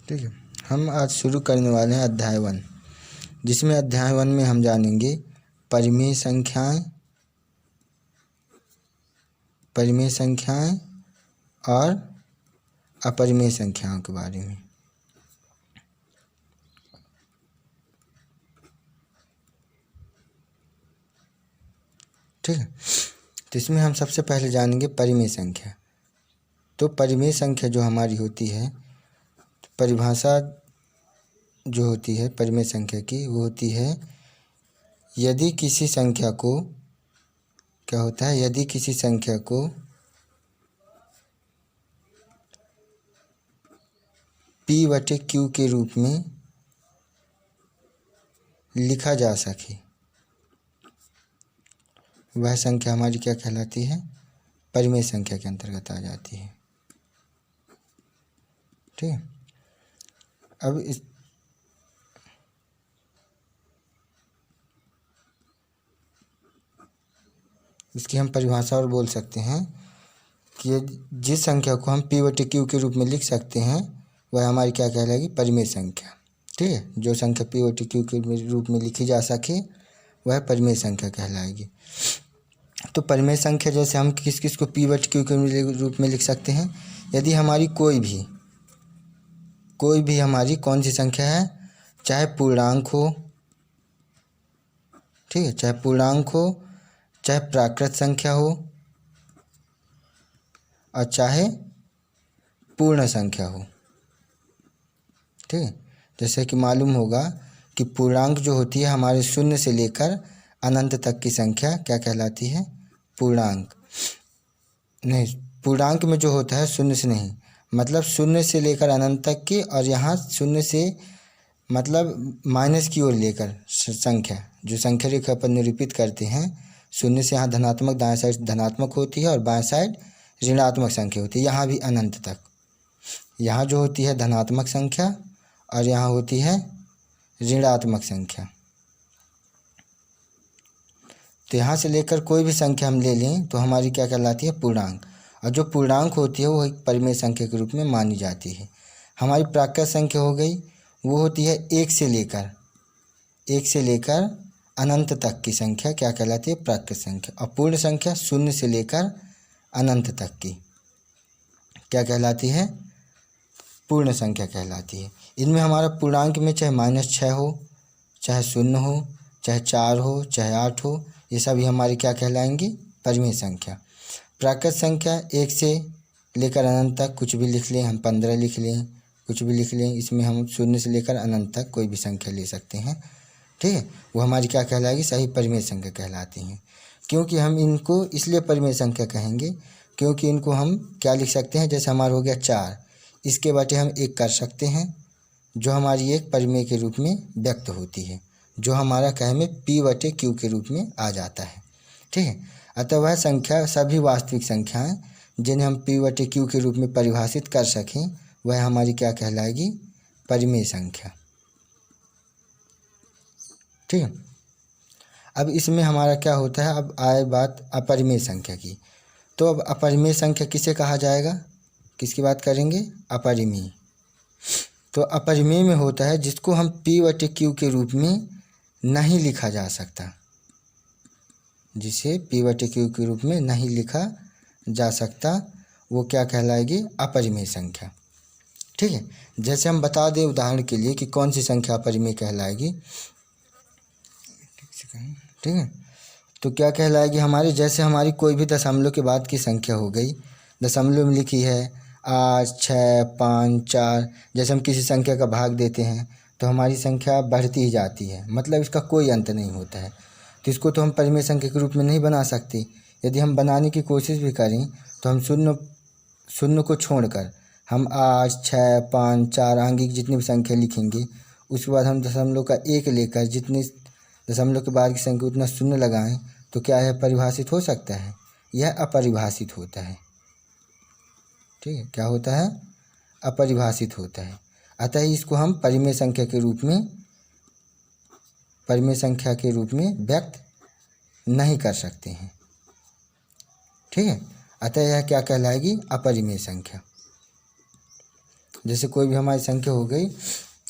ठीक है। हम आज शुरू करने वाले हैं अध्याय 1, जिसमें अध्याय 1 में हम जानेंगे परिमेय संख्याएं और अपरिमेय संख्याओं के बारे में। ठीक है। तो इसमें हम सबसे पहले जानेंगे परिमेय संख्या। तो परिमेय संख्या जो हमारी होती है, परिभाषा जो होती है परिमेय संख्या की, वो होती है यदि किसी संख्या को क्या होता है, यदि किसी संख्या को P/Q के रूप में लिखा जा सके, वह संख्या हमारी क्या कहलाती है, परिमेय संख्या के अंतर्गत आ जाती है। ठीक है। अब इसकी हम परिभाषा और बोल सकते हैं कि जिस संख्या को हम P/Q के रूप में लिख सकते हैं वह हमारी क्या कहलाएगी, परिमेय संख्या। ठीक है। जो संख्या P/Q के रूप में लिखी जा सके वह परिमेय संख्या कहलाएगी। तो परिमेय संख्या जैसे हम किस किस को P/Q के रूप में लिख सकते हैं, यदि हमारी कोई भी हमारी कौन सी संख्या है, चाहे पूर्णांक हो, ठीक है, चाहे पूर्णांक हो, चाहे प्राकृत संख्या हो और चाहे पूर्ण संख्या हो। ठीक है। जैसे कि मालूम होगा कि पूर्णांक जो होती है हमारे शून्य से लेकर अनंत तक की संख्या क्या कहलाती है, पूर्णांक। नहीं, पूर्णांक में जो होता है शून्य से नहीं, मतलब शून्य से लेकर अनंत तक की, और यहाँ शून्य से मतलब माइनस की ओर लेकर संख्या, जो संख्या रेखा पर निरूपित करते हैं, शून्य से यहाँ धनात्मक, दाएं साइड धनात्मक होती है और बाएं साइड ऋणात्मक संख्या होती है। यहाँ भी अनंत तक, यहाँ जो होती है धनात्मक संख्या और यहाँ होती है ऋणात्मक संख्या। तो यहाँ से लेकर कोई भी संख्या हम ले लें तो हमारी क्या कहलाती है, पूर्णांक। और जो पूर्णांक होती है वो एक परिमेय संख्या के रूप में मानी जाती है। हमारी प्राकृत संख्या हो गई, वो होती है एक से लेकर अनंत तक की संख्या क्या कहलाती है, प्राकृत संख्या। और पूर्ण संख्या शून्य से लेकर अनंत तक की क्या कहलाती है, पूर्ण संख्या कहलाती है। इनमें हमारा पूर्णांक में चाहे -6 हो, चाहे 0 हो, चाहे 4 हो, चाहे 8 हो, ये सभी हमारी क्या कहलाएंगी, परिमेय संख्या। प्राकृत संख्या 1 से लेकर अनंत तक कुछ भी लिख लें, हम 15 लिख लें, कुछ भी लिख लें, इसमें हम 0 से लेकर अनंत तक कोई भी संख्या ले सकते हैं। ठीक है। वो हमारी क्या कहलाएगी, सही परिमेय संख्या कहलाती हैं। क्योंकि हम इनको इसलिए परिमेय संख्या कहेंगे क्योंकि इनको हम क्या लिख सकते हैं, जैसे हमारा हो गया 4, इसके बटे हम 1 कर सकते हैं, जो हमारी एक परिमेय के रूप में व्यक्त होती है, जो हमारा कहे में P/Q के रूप में आ जाता है। ठीक है। अतः वह संख्या, सभी वास्तविक संख्याएं जिन्हें हम P/Q के रूप में परिभाषित कर सकें, वह हमारी क्या कहलाएगी, परिमेय संख्या। ठीक है। अब इसमें हमारा क्या होता है, अब आए बात अपरिमेय संख्या की। तो अब अपरिमेय संख्या किसे कहा जाएगा, किसकी बात करेंगे, अपरिमेय। तो अपरिमेय में होता है जिसको हम P/Q के रूप में नहीं लिखा जा सकता, जिसे P/Q के रूप में नहीं लिखा जा सकता, वो क्या कहलाएगी, अपरिमेय संख्या। ठीक है। जैसे हम बता दें उदाहरण के लिए कि कौन सी संख्या अपरिमेय कहलाएगी। ठीक है। तो क्या कहलाएगी हमारी, जैसे हमारी कोई भी दशमलव के बाद की संख्या हो गई, दशमलव में लिखी है 8, 6, 5, 4, जैसे हम किसी संख्या का भाग देते हैं तो हमारी संख्या बढ़ती ही जाती है, मतलब इसका कोई अंत नहीं होता है। तो इसको तो हम परिमेय संख्या के रूप में नहीं बना सकते। यदि हम बनाने की कोशिश भी करें तो हम शून्य को छोड़कर हम 8, 6, 5, 4 आगे की जितनी भी संख्या लिखेंगे, उसके बाद हम दशमलव का 1 लेकर जितनी दशमलव के बाद की संख्या उतना शून्य लगाएं, तो क्या यह परिभाषित हो सकता है, यह अपरिभाषित होता है। ठीक है। क्या होता है, अपरिभाषित होता है। अतः इसको हम परिमेय संख्या के रूप में व्यक्त नहीं कर सकते हैं। ठीक है। अतः यह क्या कहलाएगी, अपरिमेय संख्या। जैसे कोई भी हमारी संख्या हो गई।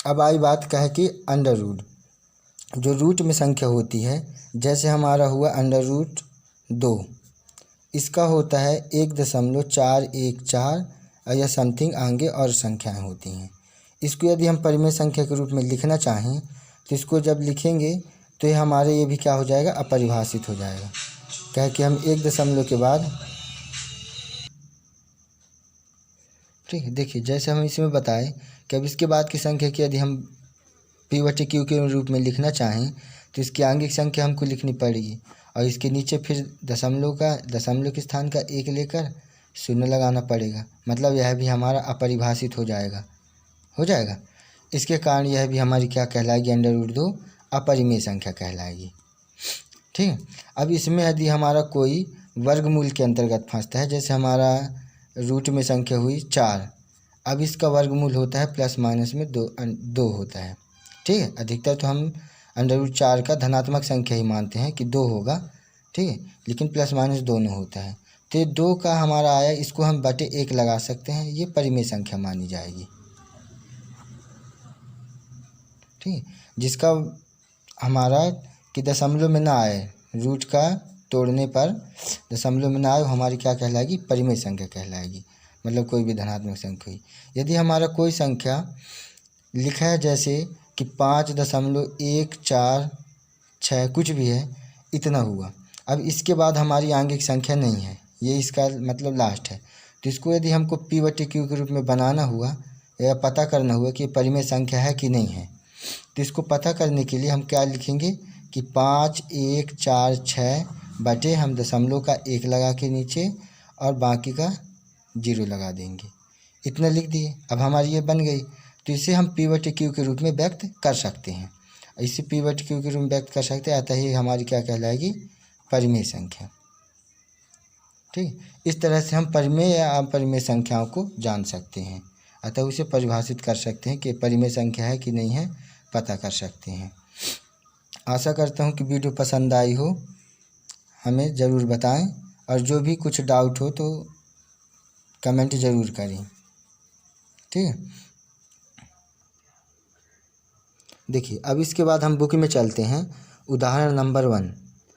अब आई बात कहे कि अंडर रूट, जो रूट में संख्या होती है, जैसे हमारा हुआ अंडर रूट 2, इसका होता है 1.414 या समथिंग आगे और संख्याएं होती हैं। इसको यदि हम परिमेय संख्या के रूप में लिखना चाहें तो इसको जब लिखेंगे तो ये हमारे ये भी क्या हो जाएगा, अपरिभाषित हो जाएगा। कहे कि हम 1 दशमलव के बाद, ठीक है, देखिए जैसे हम इसमें बताएं कि अब इसके बाद की संख्या की यदि हम P/Q के रूप में लिखना चाहें तो इसकी आंगिक संख्या हमको लिखनी पड़ेगी और इसके नीचे फिर दशमलव के स्थान का 1 लेकर 0 लगाना पड़ेगा। मतलब यह भी हमारा अपरिभाषित हो जाएगा। इसके कारण यह भी हमारी क्या कहलाएगी, अंडर रूट 2 अपरिमेय संख्या कहलाएगी। ठीक है। अब इसमें यदि हमारा कोई वर्गमूल के अंतर्गत फंसता है, जैसे हमारा रूट में संख्या हुई 4, अब इसका वर्गमूल होता है प्लस माइनस में 2 होता है। ठीक है। अधिकतर तो हम अंडर रूट 4 का धनात्मक संख्या ही मानते हैं कि 2 होगा। ठीक है, लेकिन प्लस माइनस दोनों होता है। तो ये 2 का हमारा आया, इसको हम बटे 1 लगा सकते हैं, ये परिमेय संख्या मानी जाएगी। ठीक है, जिसका हमारा कि दशमलव में ना आए, रूट का तोड़ने पर दशमलव में ना आए, वो हमारी क्या कहलाएगी, परिमेय संख्या कहलाएगी। मतलब कोई भी धनात्मक संख्या हुई। यदि हमारा कोई संख्या लिखा है जैसे कि 5.146 कुछ भी है, इतना हुआ, अब इसके बाद हमारी आंगिक संख्या नहीं है, ये इसका मतलब लास्ट है, तो इसको यदि हमको P/Q के रूप में बनाना हुआ या पता करना हुआ कि परिमेय संख्या है कि नहीं है, तो इसको पता करने के लिए हम क्या लिखेंगे कि 5146 बटे हम दशमलव का 1 लगा के नीचे और बाकी का 0 लगा देंगे। इतना लिख दिए। अब हमारी ये बन गई, तो इसे हम P/Q के रूप में व्यक्त कर सकते हैं। इसे P/Q के रूप में व्यक्त कर सकते हैं, अतः ये हमारी क्या कहलाएगी, परिमेय संख्या। ठीक, इस तरह से हम परिमेय या अपरिमेय संख्याओं को जान सकते हैं, अतः उसे परिभाषित कर सकते हैं कि परिमेय संख्या है कि नहीं है, पता कर सकते हैं। आशा करता हूँ कि वीडियो पसंद आई हो, हमें ज़रूर बताएं और जो भी कुछ डाउट हो तो कमेंट ज़रूर करें। ठीक है। देखिए अब इसके बाद हम बुक में चलते हैं, उदाहरण नंबर 1।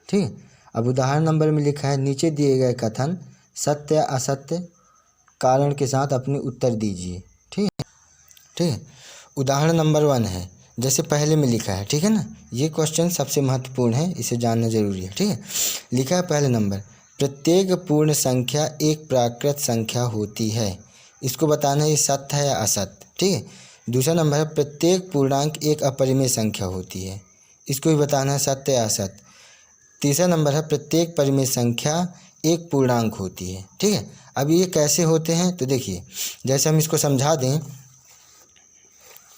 ठीक है। अब उदाहरण नंबर में लिखा है, नीचे दिए गए कथन सत्य या असत्य कारण के साथ अपने उत्तर दीजिए। ठीक है। उदाहरण नंबर 1 है, जैसे पहले में लिखा है। ठीक है ना, ये क्वेश्चन सबसे महत्वपूर्ण है, इसे जानना जरूरी है। ठीक है। लिखा है पहले नंबर, प्रत्येक पूर्ण संख्या एक प्राकृत संख्या होती है। इसको बताना है ये सत्य है या असत्य। ठीक है। दूसरा नंबर है, प्रत्येक पूर्णांक एक अपरिमेय संख्या होती है। इसको भी बताना है सत्य या असत्य। तीसरा नंबर है, प्रत्येक परिमेय संख्या एक पूर्णांक होती है। ठीक है। अब ये कैसे होते हैं तो देखिए, जैसे हम इसको समझा दें।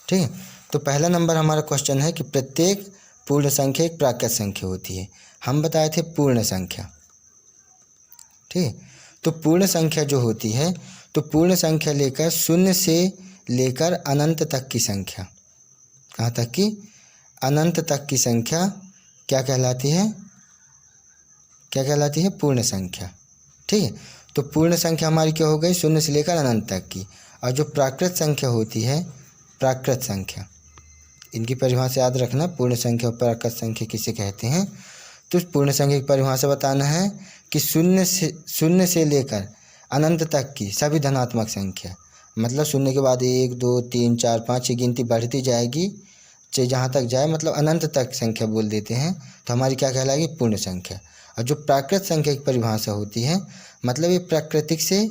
ठीक है, तो पहला नंबर हमारा क्वेश्चन है कि प्रत्येक पूर्ण संख्या एक प्राकृत संख्या होती है। हम बताए थे पूर्ण संख्या। ठीक है, तो पूर्ण संख्या जो होती है, तो पूर्ण संख्या लेकर 0 से लेकर अनंत तक की संख्या, कहाँ तक की, अनंत तक की संख्या क्या कहलाती है, पूर्ण संख्या। ठीक है, तो पूर्ण संख्या हमारी क्या हो गई, 0 से लेकर अनंत तक की। और जो प्राकृत संख्या होती है, प्राकृत संख्या, इनकी परिभाषा याद रखना, पूर्ण संख्या और प्राकृत संख्या किसे कहते हैं। तो पूर्ण संख्या की परिभाषा बताना है कि 0 से लेकर अनंत तक की सभी धनात्मक संख्या, मतलब 0 के बाद 1 2 3 4 5 ये गिनती बढ़ती जाएगी, चाहे जहाँ तक जाए, मतलब अनंत तक संख्या बोल देते हैं, तो हमारी क्या कहलाएगी, पूर्ण संख्या। और जो प्राकृत संख्या की परिभाषा होती है, मतलब ये प्राकृतिक से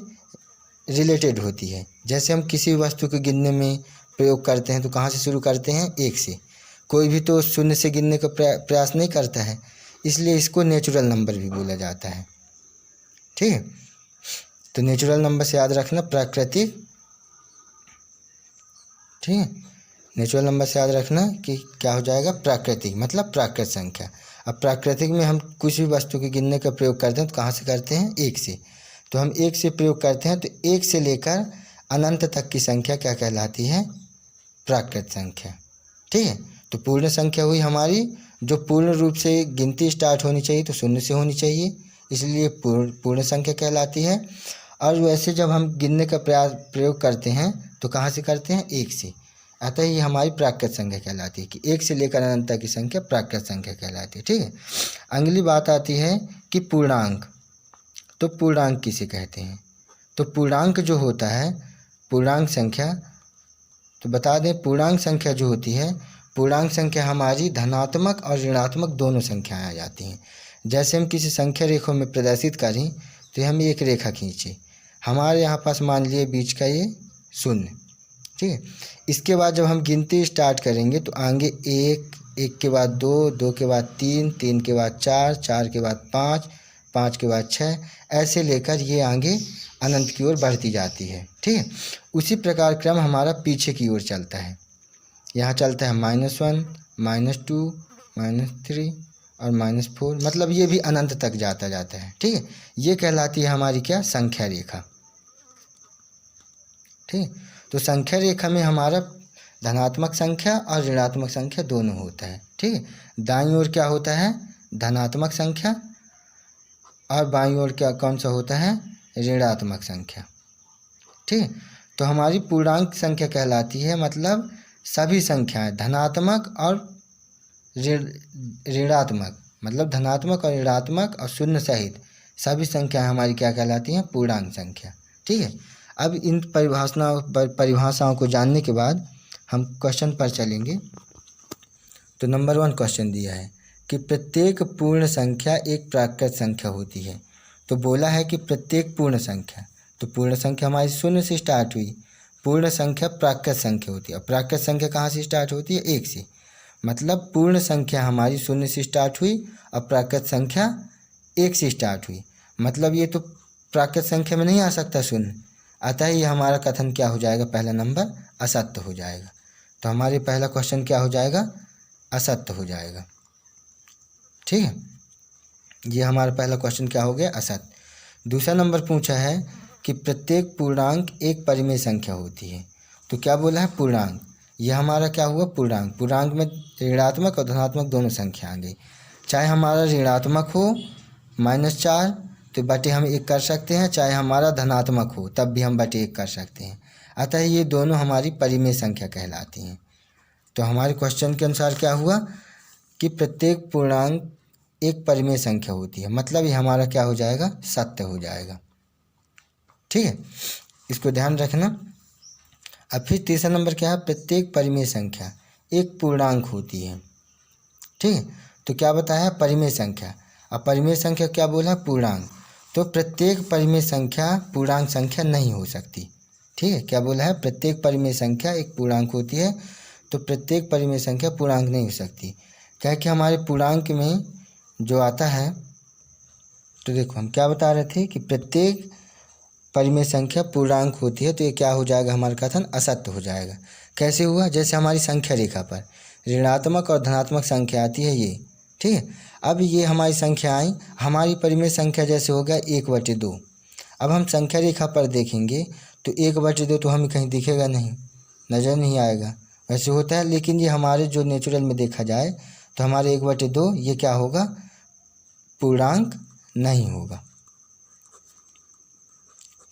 रिलेटेड होती है। जैसे हम किसी वस्तु को गिनने में प्रयोग करते हैं तो कहाँ से शुरू करते हैं, 1 से। कोई भी तो 0 से गिनने का प्रयास नहीं करता है, इसलिए इसको नेचुरल नंबर भी बोला जाता है। ठीक है, तो नेचुरल नंबर से याद रखना प्राकृतिक। ठीक है, नेचुरल नंबर से याद रखना कि क्या हो जाएगा, प्राकृतिक, मतलब प्राकृत संख्या। अब प्राकृतिक में हम कुछ भी वस्तु के गिनने का प्रयोग करते हैं तो कहाँ से करते हैं, 1 से। तो हम 1 से प्रयोग करते हैं, तो 1 से लेकर अनंत तक की संख्या क्या कहलाती है, प्राकृत संख्या। ठीक है, तो पूर्ण संख्या हुई हमारी, जो पूर्ण रूप से गिनती स्टार्ट होनी चाहिए तो 0 से होनी चाहिए, इसलिए पूर्ण संख्या कहलाती है। और वैसे जब हम गिनने का प्रयोग करते हैं तो कहाँ से करते हैं? 1 से। अतः ये हमारी प्राकृत संख्या कहलाती है कि 1 से लेकर अनंत तक की संख्या प्राकृत संख्या कहलाती है। ठीक है। अगली बात आती है कि पूर्णांक। तो पूर्णांक किसे कहते हैं? तो पूर्णांक जो होता है, पूर्णांक संख्या, तो बता दें पूर्णांक संख्या जो होती है, पूर्णांक संख्या हमारी धनात्मक और ऋणात्मक दोनों संख्याएं आ जाती हैं। जैसे हम किसी संख्या रेखा में प्रदर्शित करें तो हम एक रेखा खींचे, हमारे यहाँ पास मान लिए बीच का ये 0, ठीक है। इसके बाद जब हम गिनती स्टार्ट करेंगे तो आगे 1, 1 के बाद 2, 2 के बाद 3, 3 के बाद 4, 4 के बाद 5, 5 के बाद 6, ऐसे लेकर ये आगे अनंत की ओर बढ़ती जाती है। ठीक है। उसी प्रकार क्रम हमारा पीछे की ओर चलता है। यहाँ चलता है -1, -2, -3 और -4, मतलब ये भी अनंत तक जाता है। ठीक है। ये कहलाती है हमारी क्या? संख्या रेखा। ठीक। तो संख्या रेखा में हमारा धनात्मक संख्या और ऋणात्मक संख्या दोनों होता है। ठीक है। दाईं ओर क्या होता है? धनात्मक संख्या, और बाईं ओर क्या कौन सा होता है? ऋणात्मक संख्या। ठीक। तो हमारी पूर्णांक संख्या कहलाती है, मतलब सभी संख्याएं धनात्मक और ऋणात्मक, मतलब धनात्मक और ऋणात्मक और शून्य सहित सभी संख्याएं हमारी क्या कहलाती हैं? पूर्णांक संख्या। ठीक है। अब इन परिभाषाओं को जानने के बाद हम क्वेश्चन पर चलेंगे। तो नंबर 1 क्वेश्चन दिया है कि प्रत्येक पूर्ण संख्या एक प्राकृत संख्या होती है। तो बोला है कि प्रत्येक पूर्ण संख्या, तो पूर्ण संख्या हमारी 0 से स्टार्ट हुई, पूर्ण संख्या प्राकृत संख्या होती है। और प्राकृत संख्या कहाँ से स्टार्ट होती है? 1 से। मतलब पूर्ण संख्या हमारी 0 से स्टार्ट हुई और प्राकृत संख्या 1 से स्टार्ट हुई, मतलब ये तो प्राकृत संख्या में नहीं आ सकता 0। अतः ये हमारा कथन क्या हो जाएगा? पहला नंबर असत्य हो जाएगा। तो हमारे पहला क्वेश्चन क्या हो जाएगा? असत्य हो जाएगा। ठीक है। ये हमारा पहला क्वेश्चन क्या हो गया? असत्य। दूसरा नंबर पूछा है कि प्रत्येक पूर्णांक एक परिमेय संख्या होती है। तो क्या बोला है? पूर्णांक। यह हमारा क्या हुआ? पूर्णांक। पूर्णांक में ऋणात्मक और धनात्मक दोनों संख्या आ गई। चाहे हमारा ऋणात्मक हो -4 तो बटे हम 1 कर सकते हैं, चाहे हमारा धनात्मक हो तब भी हम बटे 1 कर सकते हैं। अतः ये दोनों हमारी परिमेय संख्या कहलाती हैं। तो हमारे क्वेश्चन के अनुसार क्या हुआ कि प्रत्येक पूर्णांक एक परिमेय संख्या होती है, मतलब ये हमारा क्या हो जाएगा? सत्य हो जाएगा। ठीक है। इसको ध्यान रखना। अब फिर तीसरा नंबर क्या है? प्रत्येक परिमेय संख्या एक पूर्णांक होती है। ठीक है। तो क्या बताया? परिमेय संख्या। अब परिमेय संख्या क्या बोला? पूर्णांक। तो प्रत्येक परिमेय संख्या पूर्णांक संख्या नहीं हो सकती। ठीक है। क्या बोला है? प्रत्येक परिमेय संख्या एक पूर्णांक होती है, तो प्रत्येक परिमेय संख्या पूर्णांक नहीं हो सकती। क्या कि हमारे पूर्णांक में जो आता है, तो देखो हम क्या बता रहे थे कि प्रत्येक परिमेय संख्या पूर्णांक होती है, तो ये क्या हो जाएगा? हमारा कथन असत्य हो जाएगा। कैसे हुआ? जैसे हमारी संख्या रेखा पर ऋणात्मक और धनात्मक संख्या आती है ये। ठीक है। अब ये हमारी संख्याएं, हमारी परिमेय संख्या जैसे हो गया 1/2। अब हम संख्या रेखा पर देखेंगे तो 1/2 तो हमें कहीं दिखेगा नहीं, नज़र नहीं आएगा, वैसे होता है। लेकिन ये हमारे जो नेचुरल में देखा जाए तो हमारे 1/2 ये क्या होगा? पूर्णांक नहीं होगा।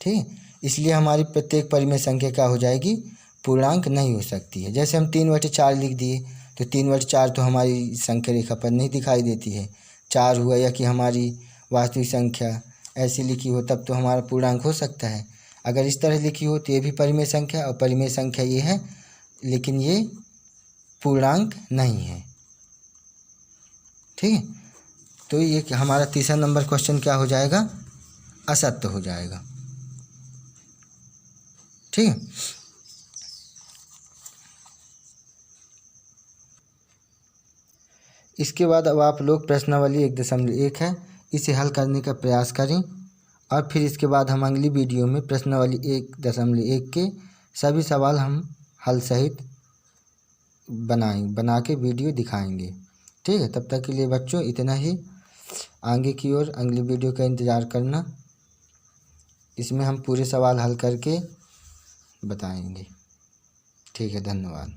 ठीक। इसलिए हमारी प्रत्येक परिमेय संख्या क्या हो जाएगी? पूर्णांक नहीं हो सकती है। जैसे हम 3/4 लिख दिए तो 3/4 तो हमारी संख्या रेखा पर नहीं दिखाई देती है। 4 हुआ, या कि हमारी वास्तविक संख्या ऐसी लिखी हो तब तो हमारा पूर्णांक हो सकता है। अगर इस तरह लिखी हो तो ये भी परिमेय संख्या, और परिमेय संख्या ये है, लेकिन ये पूर्णांक नहीं है। ठीक है। तो ये हमारा तीसरा नंबर क्वेश्चन क्या हो जाएगा? असत्य हो जाएगा। ठीक है। इसके बाद अब आप लोग प्रश्नावली 1.1 है, इसे हल करने का प्रयास करें, और फिर इसके बाद हम अगली वीडियो में प्रश्नावली 1.1 के सभी सवाल हम हल सहित बना के वीडियो दिखाएंगे। ठीक है। तब तक के लिए बच्चों इतना ही। आगे की ओर अगली वीडियो का इंतज़ार करना, इसमें हम पूरे सवाल हल करके बताएंगे। ठीक है। धन्यवाद।